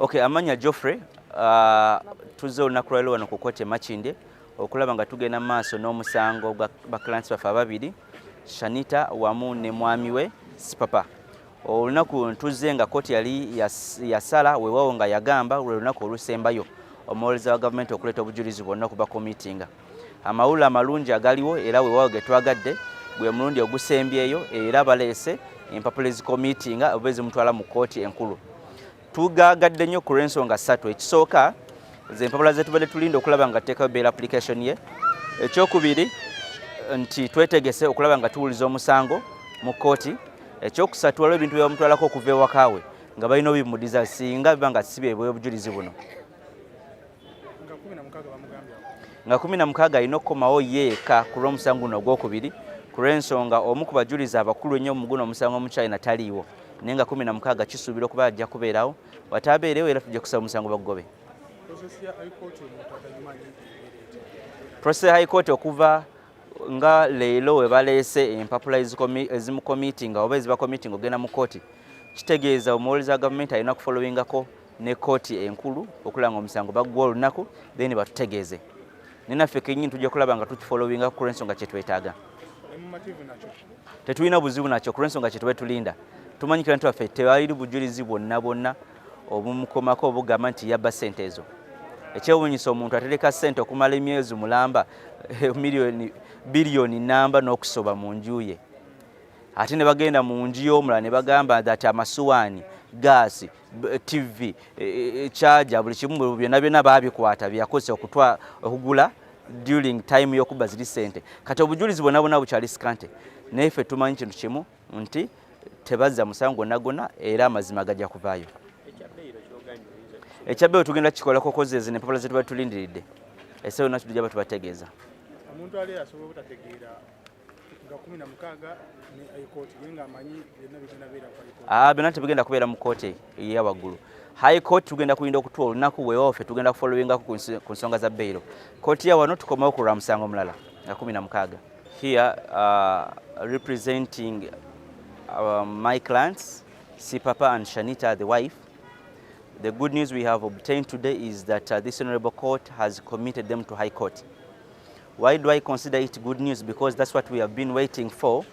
Okay, amanya Geoffrey, tuzze olunaku lwaleero wano ku kkooti Makindye okulaba nga tugenda maaso n'omusango ba clients baffe ababiri, Shanita wamu ne mwami we Sipapa. Olunaku tuzze nga kkooti yali yasala weewaawo nga yagamba lwe lunaku olusembayo omuwolereza wa gavumenti okuleeta obujulizi bwonna okuba ku miitinga. Amawulire amalungi agaliwo era weewaawo ge twagadde gwe mulundi ogusembyeyo era baleese empapula ezikomiitinga oba ezimutwala mu kkooti enkulu. Tugagadde nnyo ku lw'ensonga ssatu. Ekisooka ze empapula ze tubadde tulinda okulaba nga tuteekayo bail application ye. Ekyokubiri nti twetegese okulaba nga tuwuliza omusango mu kkooti. Ekyokusatu waliwo ebintu by'omutwalako okuva ewaka we nga balina obimudiza singa biba nga si bye bw'obujulizi buno. Nga 16 alina okukomawo yeeka ku lw'omusango guno ogwokubiri ku lw'ensonga omu ku bajulizi abakulu ennyo mu guno omusango mu China taliiwo. Naye nga 16 kisuubira okuba ajja kubeerawo wataabeerewo era tujja kusaba omusango bagugobe. Process ya High Court okuva nga leero we baleese empapula ezimukomiitinga oba ezibakomiitinga ogenda mu kkooti kitegeeza omuwolereza wa gavumenti alina kufolowingako ne kkooti enkulu okulaba nga omusango baguwa olunaku then batutegeeze. Naye naffe kennyini tujja kulaba nga tukifolowingako ku lw'ensonga kye twetaaga. Tetulina buzibu nakyo ku lw'ensonga kye tube tulinda. Tumanyikira nti waffe tewaliri bujulizi bwonna obumukomako obugamba nti yabba ssente ezo. Ekyewuunyisa omuntu atereka ssente okumala emyezi mulamba biliyoni namba n'okusoba mu nju ye. Ate ne bagenda mu nju y'omulala ne bagamba that amasuwaani, gaasi, TV, charger, buli kimu byonna baabikwata byakozesa okugula during time y'okubba ziri ssente. Kati obujulizi bwonna bukyali sikante. Naye ffe tumanyi kintu kimu nti tebazza musango gonna era amazima gajja kuvaayo. Ekyabbeeyo tugenda kikolako kozeza n'empapula ze tuba tulindiridde. Essaawa yonna tujja batubategeeza. Omuntu ali asobola obutategeera nga 16 ne High Court nga amanyi byonna bigenda beera ku High Court. Byonna tebigenda kubeera mu kkooti eya waggulu. High Court tugenda kulinda okutuwa olunaku weewaawo ffe tugenda kufolowingako ku nsonga za bbeero. Kkooti ya wano tukomawo ku lwa musango mulala nga 16. Here representing my clients, Sipapa and Shanita, the wife. The good news we have obtained today is that this honorable court has committed them to High Court. Why do I consider it good news? Because that's what we have been waiting for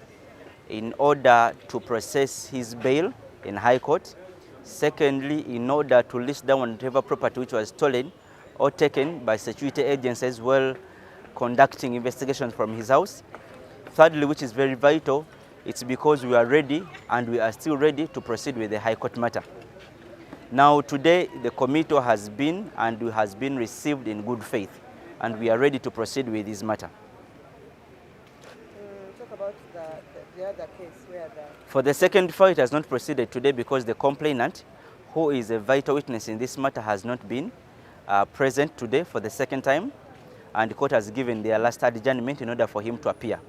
in order to process his bail in High Court. Secondly, in order to list down whatever property which was stolen or taken by security agencies while conducting investigations from his house. Thirdly, which is very vital, it's because we are ready and we are still ready to proceed with the High Court matter. Now today the committee has been received in good faith and we are ready to proceed with this matter. Talk about the other case where For the second file, it has not proceeded today because the complainant, who is a vital witness in this matter, has not been present today for the second time, and the court has given their last adjournment in order for him to appear.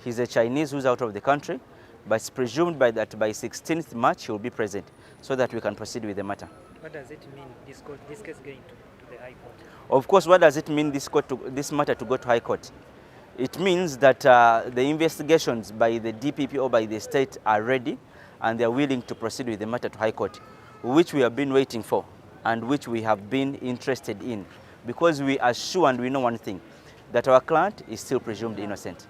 He's a Chinese who's out of the country, but it's presumed that by 16th March he will be present so that we can proceed with the matter. What does it mean, this case going to the High Court? Of course, what does it mean this matter to go to High Court? It means that the investigations by the DPP or by the state are ready and they are willing to proceed with the matter to High Court, which we have been waiting for and which we have been interested in, because we are sure and we know one thing, that our client is still presumed innocent.